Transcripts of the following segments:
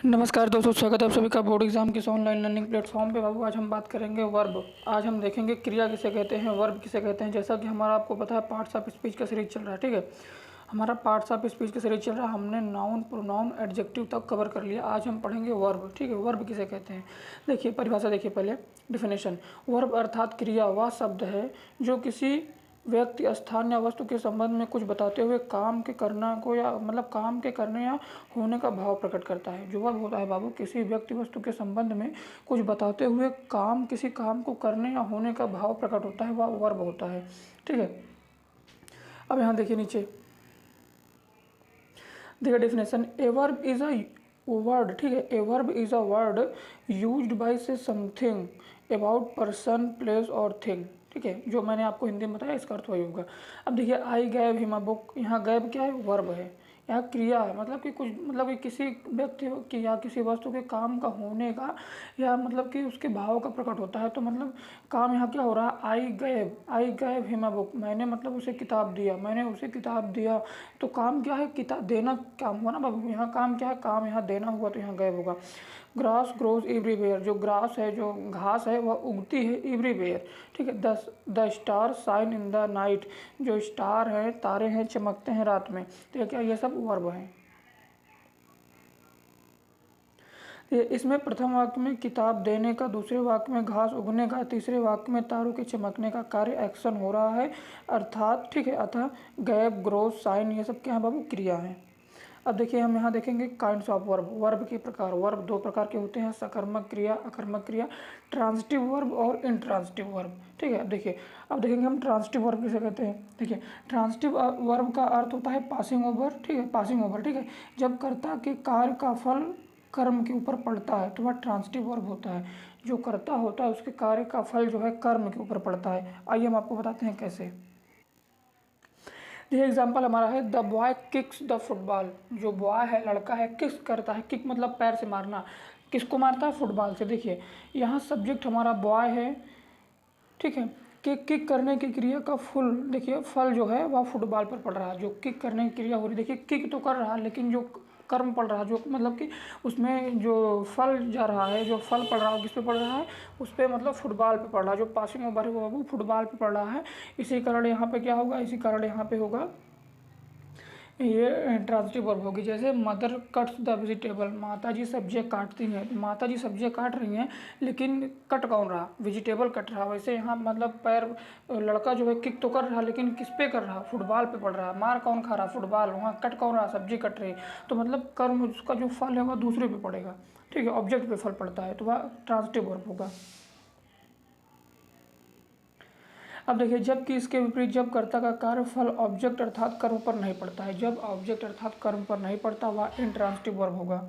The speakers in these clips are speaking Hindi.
नमस्कार दोस्तों, स्वागत है आप सभी का बोर्ड एग्जाम के इस ऑनलाइन लर्निंग प्लेटफॉर्म पे। बाबू आज हम बात करेंगे वर्ब। आज हम देखेंगे क्रिया किसे कहते हैं, वर्ब किसे कहते हैं। जैसा कि हमारा आपको पता है पार्ट्स ऑफ स्पीच का सीरीज चल रहा है, ठीक है। हमारा पार्ट्स ऑफ स्पीच का सीरीज चल रहा है, हमने नाउन, प्रोनाउन, एडजेक्टिव तक कवर कर लिया। आज हम पढ़ेंगे वर्ब, ठीक है। वर्ब किसे कहते हैं, देखिए परिभाषा देखिए पहले, डिफिनेशन। वर्ब अर्थात क्रिया वह शब्द है जो किसी व्यक्ति, स्थान या वस्तु के संबंध में कुछ बताते हुए काम के करना को या काम के करने या होने का भाव प्रकट करता है। जो वर्ब होता है बाबू, किसी व्यक्ति वस्तु के संबंध में कुछ बताते हुए किसी काम को करने या होने का भाव प्रकट होता है, वह वर्ब होता है, ठीक है। अब यहाँ देखिए नीचे देखिए definition. A verb is a word, ठीक है। A verb is a word used by से समथिंग अबाउट पर्सन, प्लेस और थिंग, ठीक है। जो मैंने आपको हिंदी में बताया इसका अर्थ वही होगा। अब देखिए आई गैव हिम अ बुक, यहाँ गैव क्या है, वर्ब है। यहाँ क्रिया है, मतलब कि कुछ कि किसी व्यक्ति की या किसी वस्तु के काम का होने का या कि उसके भाव का प्रकट होता है। तो काम यहाँ क्या हो रहा है, आई गैव हिम अ बुक, मैंने उसे किताब दिया, मैंने उसे किताब दिया। तो काम क्या है, किताब देना काम हुआ ना बाबू। यहाँ काम क्या है, काम यहाँ देना हुआ, तो यहाँ गैव होगा। ग्रास ग्रोज एवरीवेयर, जो ग्रास है, जो घास है, वह उगती है एवरीवेयर, ठीक है। The star shine in the night, जो स्टार है, तारे हैं, चमकते हैं रात में। तो क्या ये सब वर्ब हैं। इसमें प्रथम वाक्य में किताब देने का, दूसरे वाक्य में घास उगने का, तीसरे वाक्य में तारों के चमकने का कार्य एक्शन हो रहा है, अर्थात, ठीक है। अतः गैप, ग्रोथ, साइन, ये सब क्या है बाबू, क्रिया है। अब देखिए हम यहाँ देखेंगे काइंड्स ऑफ वर्ब। वर्ब के प्रकार। वर्ब दो प्रकार के होते हैं, सकर्मक क्रिया, अकर्मक क्रिया, ट्रांजिटिव वर्ब और इंट्रांजिटिव वर्ब, ठीक है। अब देखेंगे हम ट्रांजिटिव वर्ब किसे कहते हैं। देखिए ट्रांजिटिव वर्ब का अर्थ होता है पासिंग ओवर, ठीक है, पासिंग ओवर, ठीक है। जब कर्ता के कार्य का फल कर्म के ऊपर पड़ता है तो वह ट्रांजिटिव वर्ब होता है। जो कर्ता होता है उसके कार्य का फल जो है कर्म के ऊपर पड़ता है। आइए हम आपको बताते हैं कैसे। ये एग्जाम्पल हमारा है, the boy kicks the football. जो बॉय है, लड़का है, किक्स करता है। किक मतलब पैर से मारना। किसको मारता है, फुटबॉल से। देखिए यहाँ सब्जेक्ट हमारा बॉय है, ठीक है। किक करने की क्रिया का फुल, देखिए फल जो है वह फुटबॉल पर पड़ रहा है। जो किक करने की क्रिया हो रही है, देखिए किक तो कर रहा है लेकिन जो कर्म पड़ रहा है, जो कि उसमें जो फल जा रहा है, जो फल पड़ रहा है किस पे पड़ रहा है, उस पर फुटबॉल पे पड़ रहा है। जो पासिंग ओवर है वो फुटबॉल पे पड़ रहा है। इसी कारण यहाँ पे क्या होगा, इसी कारण यहाँ पे होगा ये ट्रांजिटिव वर्ब होगी। जैसे मदर कट्स द वेजिटेबल, माता जी सब्जियाँ काटती हैं। माता जी सब्जियाँ काट रही हैं लेकिन कट कौन रहा, वेजिटेबल कट रहा। वैसे यहाँ पैर, लड़का जो है किक तो कर रहा लेकिन किस पे कर रहा, फुटबॉल पे पड़ रहा। मार कौन खा रहा, फुटबॉल। वहाँ कट कौन रहा, सब्जी कट रही। तो कर्म, उसका जो फल है वह दूसरे पे पड़ेगा, ठीक है, ऑब्जेक्ट पे फल पड़ता है, तो वह ट्रांजिटिव वर्ब होगा। अब देखिए जबकि इसके विपरीत, जब कर्ता का कार्य फल ऑब्जेक्ट अर्थात कर्म पर नहीं पड़ता है, जब ऑब्जेक्ट अर्थात कर्म पर नहीं पड़ता, वह इंट्रांजिटिव वर्ब होगा।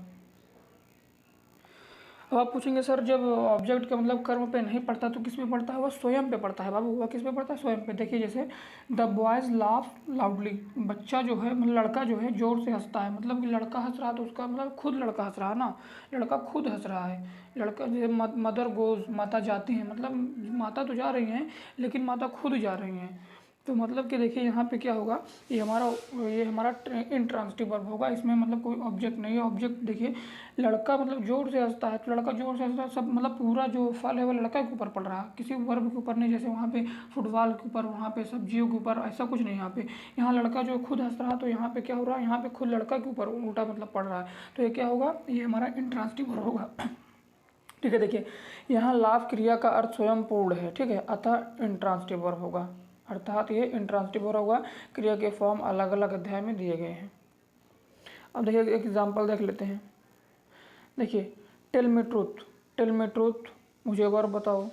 अब आप पूछेंगे सर जब ऑब्जेक्ट का कर्म पे नहीं पड़ता तो किस पे पड़ता है, वह स्वयं पे पड़ता है बाबू। वह किस पे पड़ता है, स्वयं पे। देखिए जैसे द बॉयज़ लाफ लाउडली, बच्चा जो है लड़का जो है जोर से हंसता है। कि लड़का हंस रहा तो उसका खुद लड़का हंस रहा है ना, लड़का खुद हंस रहा है। लड़का जैसे मदर गोज, माता जाती हैं, माता तो जा रही हैं लेकिन माता खुद जा रही हैं। तो कि देखिए यहाँ पे क्या होगा, ये हमारा इंट्रांजिटिव वर्ब होगा। इसमें कोई ऑब्जेक्ट नहीं है। ऑब्जेक्ट देखिए लड़का जोर से हंसता है, तो लड़का जोर से हंसता है, सब पूरा जो फल है वो लड़का के ऊपर पड़ रहा है, किसी वर्ब के ऊपर नहीं। जैसे वहाँ पे फुटबॉल के ऊपर, वहाँ पे सब्जियों के ऊपर, ऐसा कुछ नहीं। यहाँ लड़का जो खुद हंस रहा है, तो यहाँ पे क्या हो रहा है, यहाँ पे खुद लड़का के ऊपर उल्टा पड़ रहा है। तो ये क्या होगा, ये हमारा इंट्रांजिटिव वर्ब होगा, ठीक है। देखिए यहाँ लाभ क्रिया का अर्थ स्वयं पूर्ण है, ठीक है, अतः इंट्रांजिटिव वर्ब होगा, अर्थात ये इंट्रांजिटिव वर्ब होगा। क्रिया के फॉर्म अलग अलग अध्याय में दिए गए हैं। अब देखिए एक एग्जांपल देख लेते हैं। देखिए tell me truth, tell me truth, मुझे वर्ब बताओ।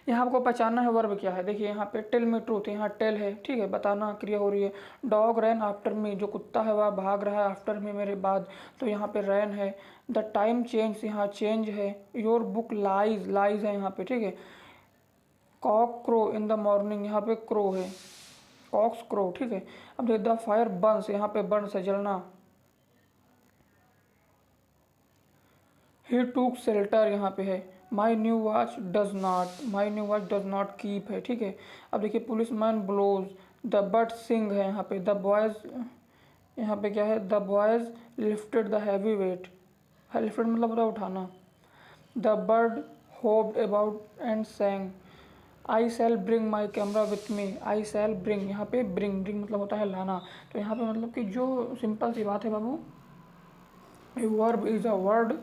यहाँ आपको पहचानना है वर्ब क्या है। देखिए यहाँ पे टेल मी ट्रूथ, यहाँ टेल है, ठीक है, बताना क्रिया हो रही है। डॉग रैन आफ्टर मी, जो कुत्ता है वह भाग रहा है, आफ्टर मी मेरे बाद, तो यहाँ पे रैन है। द टाइम चेंज, यहाँ चेंज है। योर बुक लाइज, लाइज है यहाँ पे, ठीक है। Cock crow in the morning, यहाँ पे क्रो है, कॉक्स क्रो, ठीक है। अब देखिए द फायर बर्न्स, यहाँ पे बर्न्स है, जलना। ही टूक शेल्टर, यहाँ पे है। My new watch does not, my new watch does not keep है, ठीक है। अब देखिए police man blows, the bird sing है यहाँ पे। द बॉयज यहाँ पे क्या है, the boys lifted the heavy weight, lifted मतलब होता है उठाना। The bird hopped about and sang, I shall bring my camera with me, I shall bring, यहाँ पे ब्रिंग ब्रिंग मतलब होता है लाना। तो यहाँ पे मतलब कि जो सिंपल सी बात है बाबू, a verb is a word,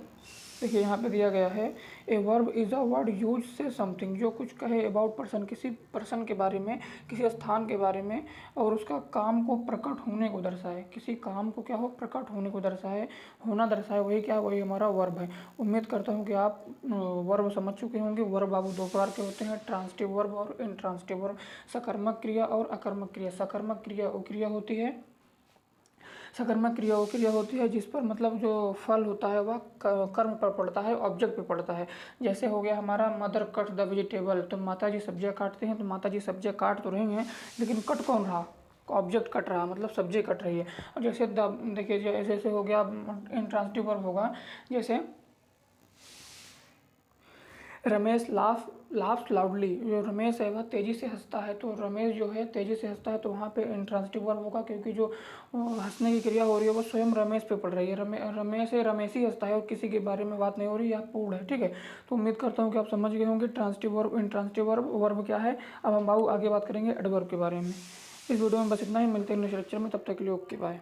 देखिए यहाँ पे दिया गया है, a verb is a word use से समथिंग, जो कुछ कहे अबाउट पर्सन, किसी पर्सन के बारे में, किसी स्थान के बारे में, और उसका काम को प्रकट होने को दर्शाए, किसी काम को क्या हो, प्रकट होने को दर्शाए, होना दर्शाए, वही क्या, वही हमारा वर्ब है। उम्मीद करता हूँ कि आप वर्ब समझ चुके होंगे। वर्ब बाबू दो प्रकार के होते हैं, ट्रांसिटिव वर्ब और इंट्रांसिटिव वर्ब, सकर्मक क्रिया और अकर्मक क्रिया। सकर्मक क्रिया वो क्रिया होती है, सकर्मक क्रिया वो क्रिया होती है जिस पर मतलब जो फल होता है वह कर्म पर पड़ता है, ऑब्जेक्ट पे पड़ता है। जैसे हो गया हमारा मदर कट द वेजिटेबल, तो माता जी सब्जियाँ काटते हैं, तो माता जी सब्जियाँ काट तो रही हैं, लेकिन कट कौन रहा, ऑब्जेक्ट कट रहा, मतलब सब्जी कट रही है। और जैसे देखिए जैसे हो गया इंट्रांसिटिव वर्ब होगा, जैसे रमेश लाफ्स लाउडली, जो रमेश है वह तेज़ी से हंसता है, तो रमेश जो है तेज़ी से हंसता है, तो वहाँ पे इंट्रांसिटिव वर्ब होगा, क्योंकि जो हंसने की क्रिया हो रही है वो स्वयं रमेश पे पड़ रही है। रमेश है, रमेश ही हंसता है और किसी के बारे में बात नहीं हो रही, यह पूर्ण है, ठीक है। तो उम्मीद करता हूँ कि आप समझ गए होंगे transitive verb, intransitive verb, verb क्या है। अब हम बाबू आगे बात करेंगे एडवर्ब के बारे में। इस वीडियो में बस इतना ही, मिलते हैं नेक्स्ट लेक्चर में, तब तक के लिए ओके बाय।